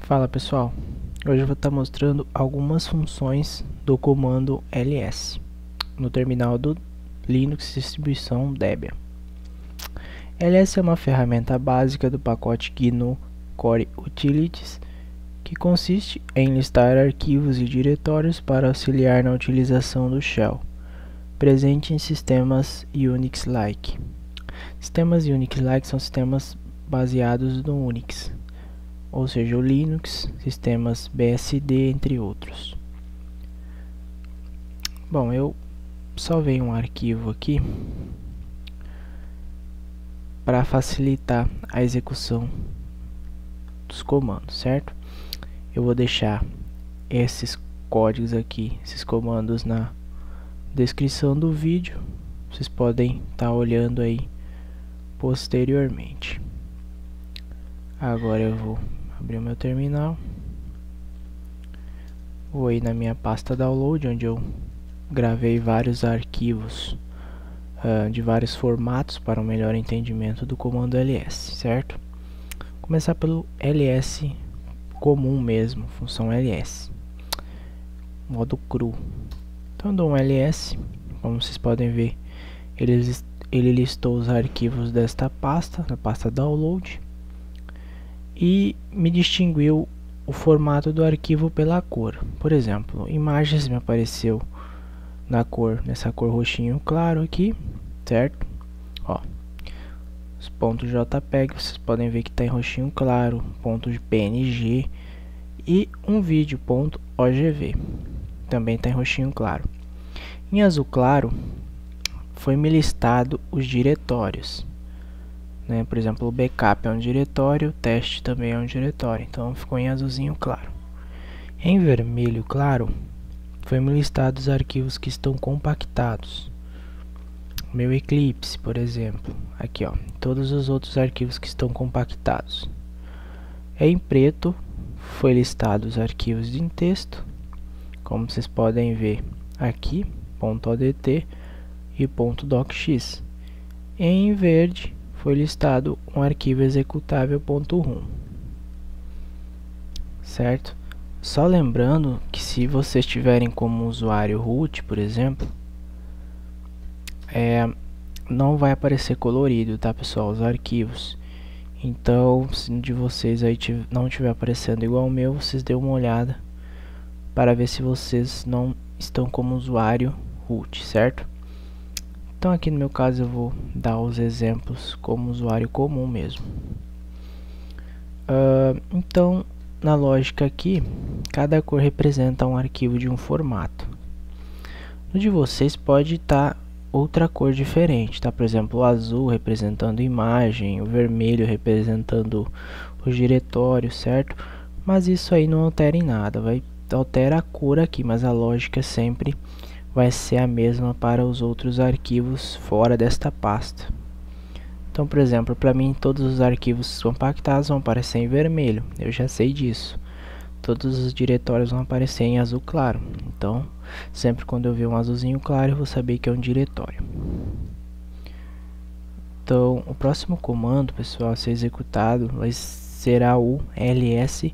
Fala pessoal, hoje eu vou estar mostrando algumas funções do comando ls no terminal do Linux distribuição Debian. ls é uma ferramenta básica do pacote GNU Core Utilities que consiste em listar arquivos e diretórios para auxiliar na utilização do shell, presente em sistemas Unix-like. Sistemas Unix-like são sistemas baseados no Unix, ou seja, o Linux, sistemas BSD, entre outros. Bom, eu salvei um arquivo aqui para facilitar a execução dos comandos, certo? Eu vou deixar esses códigos aqui, esses comandos na descrição do vídeo. Vocês podem estar olhando aí posteriormente. Agora eu vou abrir o meu terminal, vou ir na minha pasta download, onde eu gravei vários arquivos de vários formatos para um melhor entendimento do comando ls, certo? Começar pelo ls comum mesmo, função ls, modo cru. Então dou um ls, como vocês podem ver, ele listou os arquivos desta pasta, na pasta download, e me distinguiu o formato do arquivo pela cor. Por exemplo, imagens me apareceu nessa cor roxinho claro aqui, certo? Ó, os pontos JPEG vocês podem ver que está em roxinho claro, ponto de PNG, e um vídeo ponto .ogv também está em roxinho claro. Em azul claro foi me listado os diretórios. Por exemplo, o backup é um diretório, o teste também é um diretório, então ficou em azulzinho claro. Em vermelho claro, foi me listado os arquivos que estão compactados. Meu Eclipse, por exemplo, aqui ó, todos os outros arquivos que estão compactados. Em preto, foi listado os arquivos em texto, como vocês podem ver aqui, .odt e .docx. Em verde, foi listado um arquivo executável .rum, certo? Só lembrando que se vocês tiverem como usuário root, por exemplo, não vai aparecer colorido, tá pessoal, os arquivos. Então, se de vocês aí não estiver aparecendo igual ao meu, vocês dêem uma olhada para ver se vocês não estão como usuário root, certo? Então aqui no meu caso eu vou dar os exemplos como usuário comum mesmo. Então na lógica aqui, cada cor representa um arquivo de um formato. No de vocês pode estar outra cor diferente, tá? Por exemplo, o azul representando imagem, o vermelho representando os diretórios, certo? Mas isso aí não altera em nada, altera a cor aqui, mas a lógica sempre vai ser a mesma para os outros arquivos fora desta pasta. Então, por exemplo, para mim todos os arquivos compactados vão aparecer em vermelho, eu já sei disso. Todos os diretórios vão aparecer em azul claro, então sempre quando eu ver um azulzinho claro eu vou saber que é um diretório. Então o próximo comando, pessoal, a ser executado será o ls-a,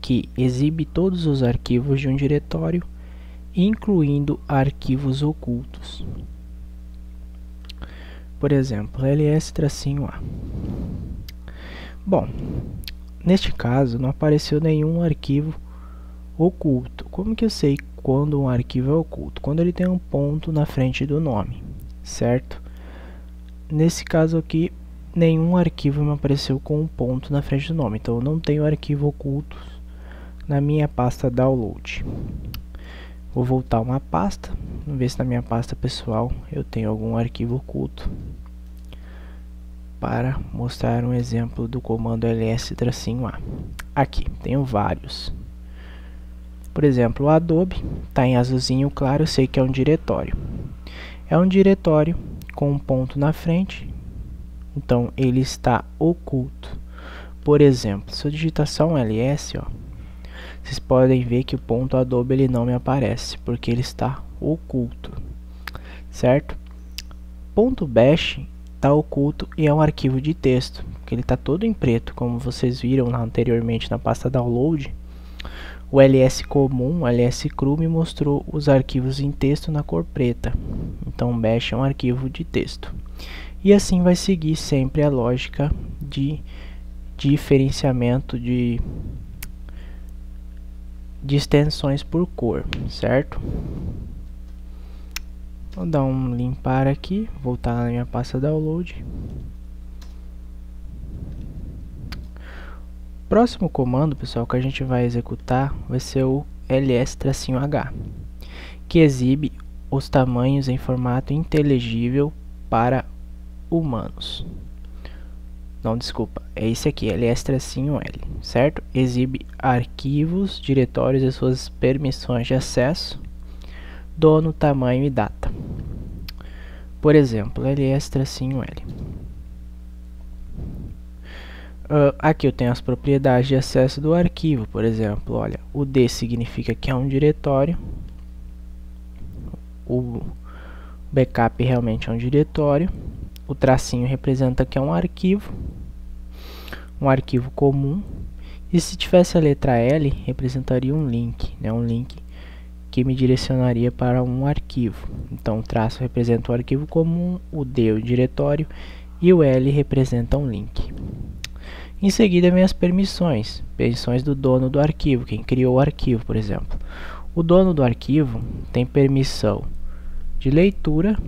que exibe todos os arquivos de um diretório, incluindo arquivos ocultos. Por exemplo, ls-a. Bom, neste caso não apareceu nenhum arquivo oculto. Como que eu sei quando um arquivo é oculto? Quando ele tem um ponto na frente do nome, certo? Nesse caso aqui, nenhum arquivo me apareceu com um ponto na frente do nome, então eu não tenho arquivo oculto na minha pasta download. Vou voltar uma pasta, vamos ver se na minha pasta pessoal eu tenho algum arquivo oculto, para mostrar um exemplo do comando ls-a. Aqui, tenho vários. Por exemplo, o Adobe está em azulzinho claro, eu sei que é um diretório. É um diretório com um ponto na frente, então ele está oculto. Por exemplo, se eu digitar só um ls, ó, vocês podem ver que o ponto Adobe ele não me aparece, porque ele está oculto, certo? Ponto .bash está oculto e é um arquivo de texto. que ele está todo em preto, como vocês viram anteriormente na pasta download, o ls comum, o ls cru me mostrou os arquivos em texto na cor preta. Então bash é um arquivo de texto. E assim vai seguir sempre a lógica de diferenciamento de extensões por cor, certo? Vou dar um limpar aqui, voltar na minha pasta download. Próximo comando, pessoal, que a gente vai executar vai ser o ls-h, que exibe os tamanhos em formato inteligível para humanos. Não, desculpa, é esse aqui, ls-l, certo? Exibe arquivos, diretórios e suas permissões de acesso, dono, tamanho e data. Por exemplo, ls-l. Aqui eu tenho as propriedades de acesso do arquivo, por exemplo, olha, o D significa que é um diretório, o backup realmente é um diretório, o tracinho representa que é um arquivo comum, e se tivesse a letra L, representaria um link, né, um link que me direcionaria para um arquivo. Então o traço representa o arquivo comum, o D o diretório e o L representa um link. Em seguida vem as permissões do dono do arquivo, quem criou o arquivo, por exemplo. O dono do arquivo tem permissão de leitura,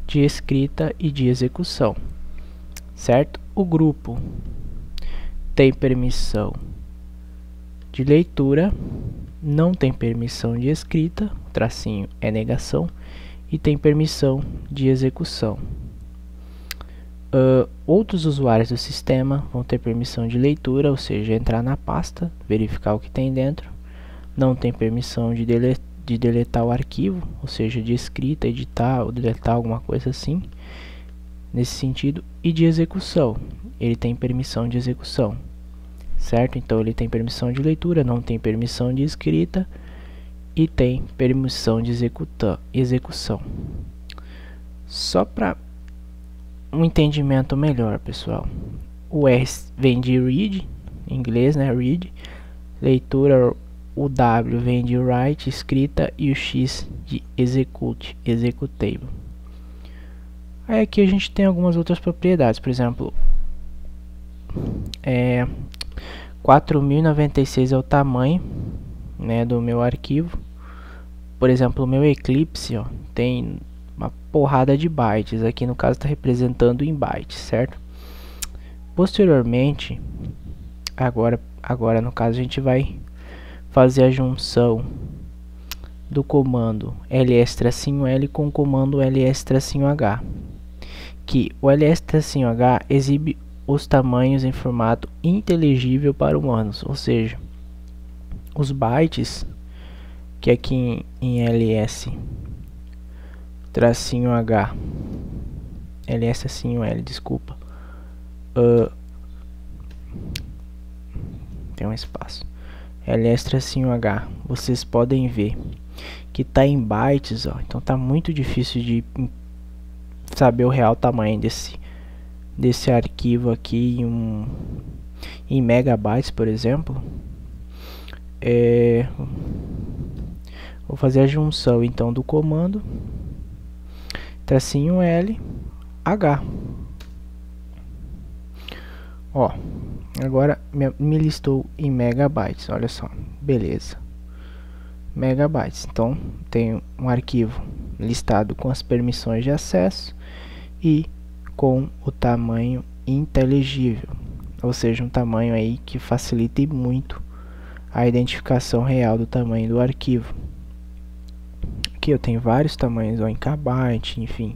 de escrita e de execução, certo? O grupo tem permissão de leitura, não tem permissão de escrita, o tracinho é negação, e tem permissão de execução. Outros usuários do sistema vão ter permissão de leitura, ou seja, entrar na pasta, verificar o que tem dentro. Não tem permissão de deletar o arquivo, ou seja, de escrita, editar ou deletar alguma coisa assim, nesse sentido. E de execução, ele tem permissão de execução, certo? Então ele tem permissão de leitura, não tem permissão de escrita e tem permissão de execução. Só para um entendimento melhor, pessoal, o R vem de read, em inglês, né, read, leitura, o W vem de write, escrita, e o X de execute, executable. Aí aqui a gente tem algumas outras propriedades, por exemplo, 4096 é o tamanho, né, do meu arquivo. Por exemplo, o meu Eclipse, ó, tem uma porrada de bytes, aqui no caso está representando em bytes, certo? Posteriormente, agora no caso a gente vai fazer a junção do comando ls-l com o comando ls-h, que o ls-h exibe os tamanhos em formato inteligível para humanos, ou seja, os bytes que aqui em ls-h, ls-l, desculpa, tem um espaço, ls-h, vocês podem ver que está em bytes, ó, então tá muito difícil de saber o real tamanho desse arquivo aqui em megabytes, por exemplo. Vou fazer a junção então do comando tracinho L H. Ó, agora me listou em megabytes, olha só, beleza, megabytes. Então tem um arquivo listado com as permissões de acesso e com o tamanho inteligível, ou seja, um tamanho aí que facilite muito a identificação real do tamanho do arquivo. Aqui eu tenho vários tamanhos, ó, em kbyte, enfim.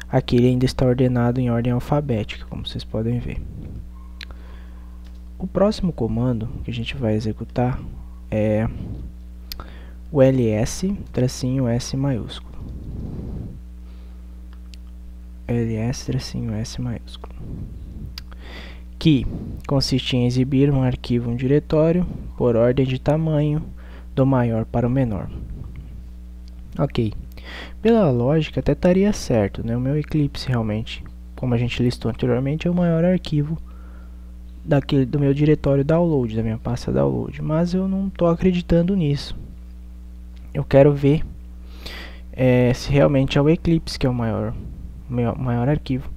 Aqui ele ainda está ordenado em ordem alfabética, como vocês podem ver. O próximo comando que a gente vai executar é o ls-s maiúsculo. ls-s maiúsculo, que consiste em exibir um arquivo, um diretório, por ordem de tamanho, do maior para o menor. Ok, pela lógica até estaria certo, né? O meu Eclipse realmente como a gente listou anteriormente, é o maior arquivo do meu diretório download, da minha pasta download, mas eu não estou acreditando nisso. Eu quero ver se realmente é o Eclipse que é o maior arquivo.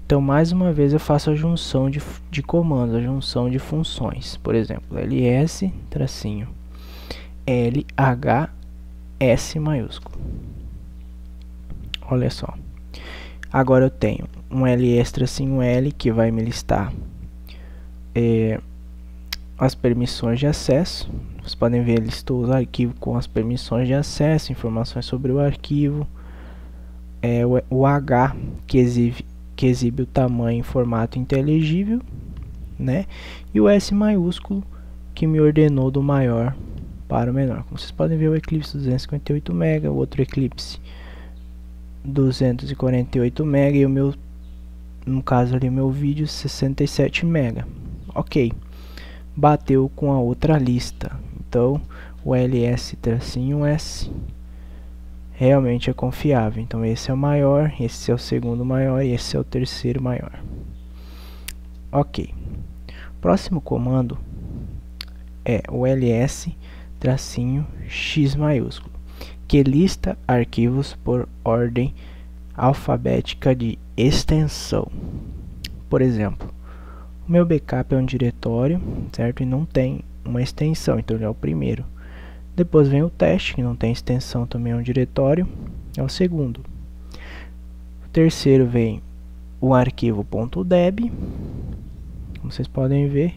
Então, mais uma vez, eu faço a junção de comandos, a junção de funções. Por exemplo, ls-lhs maiúsculo. Olha só. Agora eu tenho um ls-l que vai me listar as permissões de acesso. Vocês podem ver, listou os arquivos com as permissões de acesso, informações sobre o arquivo. O H que exibe o tamanho em formato inteligível, né? E o S maiúsculo que me ordenou do maior para o menor. Como vocês podem ver, o Eclipse 258 MB, o outro Eclipse 248 MB e o meu, no caso ali, meu vídeo 67 MB. Ok, bateu com a outra lista. Então o ls-s realmente é confiável. Então esse é o maior, esse é o segundo maior e esse é o terceiro maior. Ok. Próximo comando é o ls-x maiúsculo, que lista arquivos por ordem alfabética de extensão. Por exemplo, o meu backup é um diretório, certo? E não tem uma extensão, então ele é o primeiro. Depois vem o teste, que não tem extensão, também é um diretório, é o segundo. O terceiro vem o arquivo .deb, como vocês podem ver.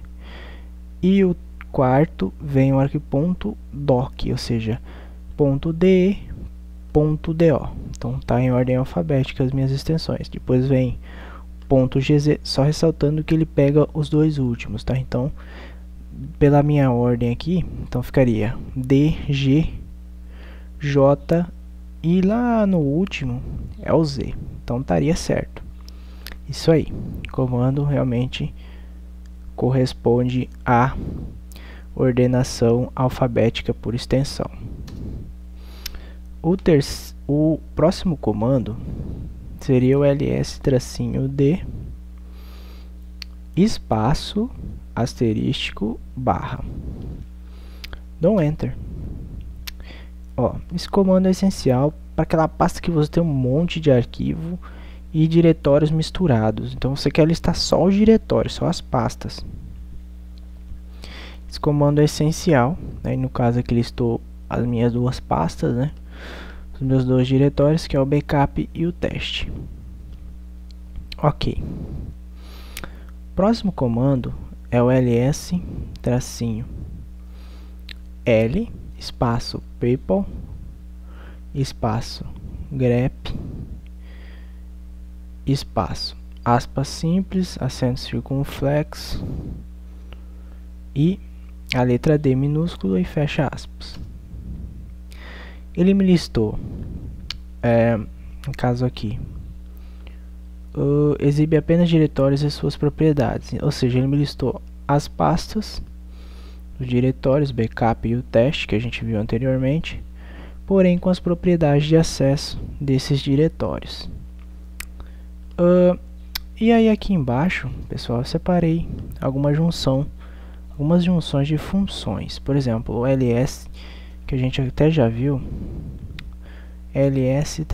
E o quarto vem o arquivo .doc, ou seja, .de, .do. Então tá em ordem alfabética as minhas extensões. Depois vem .gz, só ressaltando que ele pega os dois últimos, tá? Então, pela minha ordem aqui, então ficaria D, G, J e lá no último é o Z. Então estaria certo. Isso aí. O comando realmente corresponde à ordenação alfabética por extensão. O próximo comando seria o ls-d espaço asterístico barra. Dá um enter. Ó, esse comando é essencial para aquela pasta que você tem um monte de arquivo e diretórios misturados. Então você quer listar só os diretórios, só as pastas. Esse comando é essencial, né? No caso aqui listou as minhas duas pastas, né? Os meus dois diretórios, que é o backup e o teste. Ok. Próximo comando é o ls-l espaço people espaço grep espaço aspas simples, acento circunflexo e a letra D minúsculo e fecha aspas. Ele me listou, no caso aqui, exibe apenas diretórios e suas propriedades, ou seja, ele me listou as pastas, os diretórios, backup e o teste que a gente viu anteriormente, porém com as propriedades de acesso desses diretórios. E aí aqui embaixo, pessoal, eu separei algumas junções de funções. Por exemplo, o ls, que a gente até já viu, ls-lh.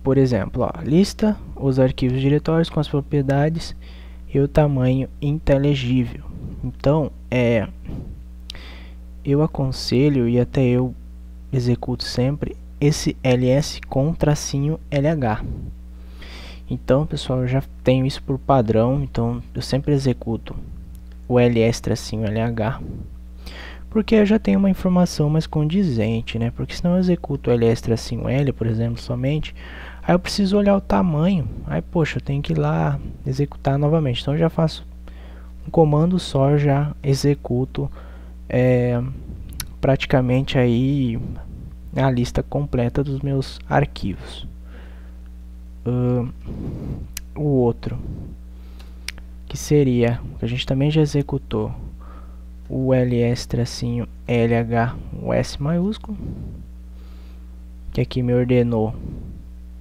Por exemplo, ó, lista os arquivos diretórios com as propriedades e o tamanho inteligível. Então, eu aconselho e até eu executo sempre esse ls com tracinho lh. Então, pessoal, eu já tenho isso por padrão, então eu sempre executo o ls-lh, porque eu já tenho uma informação mais condizente, né? Porque senão eu executo o ls-l, por exemplo, somente, aí eu preciso olhar o tamanho, aí poxa, eu tenho que ir lá executar novamente. Então eu já faço um comando só, já executo praticamente aí a lista completa dos meus arquivos. O outro, que seria, que a gente também já executou, o ls-lh, o S maiúsculo, que aqui me ordenou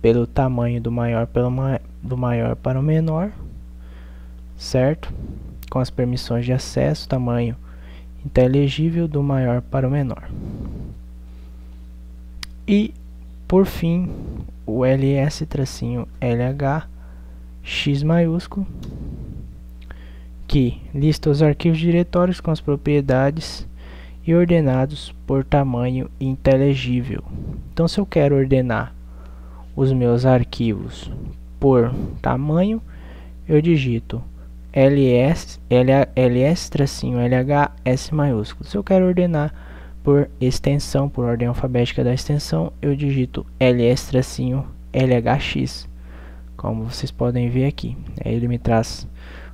pelo tamanho do maior do maior para o menor, certo? Com as permissões de acesso, tamanho inteligível do maior para o menor. E por fim, o ls-lh x maiúsculo, que lista os arquivos diretórios com as propriedades e ordenados por tamanho inteligível. Então, se eu quero ordenar os meus arquivos por tamanho, eu digito ls-lhs maiúsculo. Se eu quero ordenar por extensão, por ordem alfabética da extensão, eu digito ls-lhx, como vocês podem ver aqui. Aí ele me traz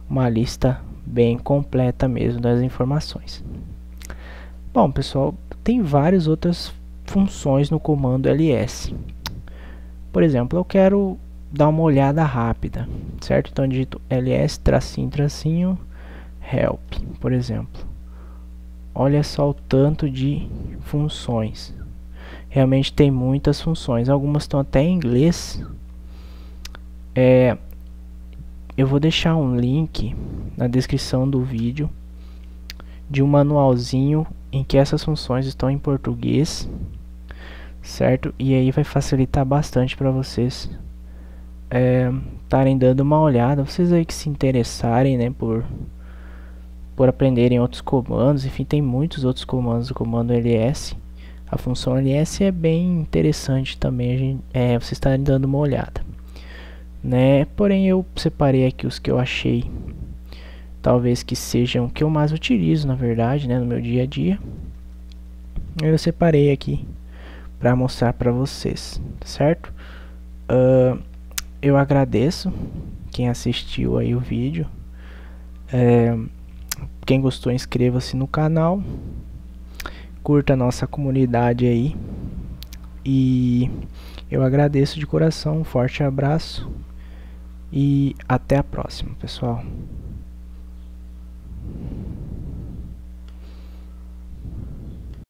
uma lista bem completa mesmo das informações. Bom, pessoal, tem várias outras funções no comando ls. Por exemplo, eu quero dar uma olhada rápida, certo? Então eu digito ls-tracinho help, por exemplo. Olha só o tanto de funções. Realmente tem muitas funções. Algumas estão até em inglês. Eu vou deixar um link na descrição do vídeo de um manualzinho em que essas funções estão em português, certo? E aí vai facilitar bastante para vocês estarem dando uma olhada. Vocês aí que se interessarem, né, por aprenderem outros comandos. Enfim, tem muitos outros comandos do comando ls. A função ls é bem interessante também, vocês estarem dando uma olhada, né? Porém, eu separei aqui os que eu achei talvez que sejam o que eu mais utilizo, na verdade, né, no meu dia a dia. Eu separei aqui para mostrar para vocês, certo? Eu agradeço quem assistiu aí o vídeo. Quem gostou, inscreva-se no canal, curta a nossa comunidade aí, e eu agradeço de coração. Um forte abraço e até a próxima, pessoal.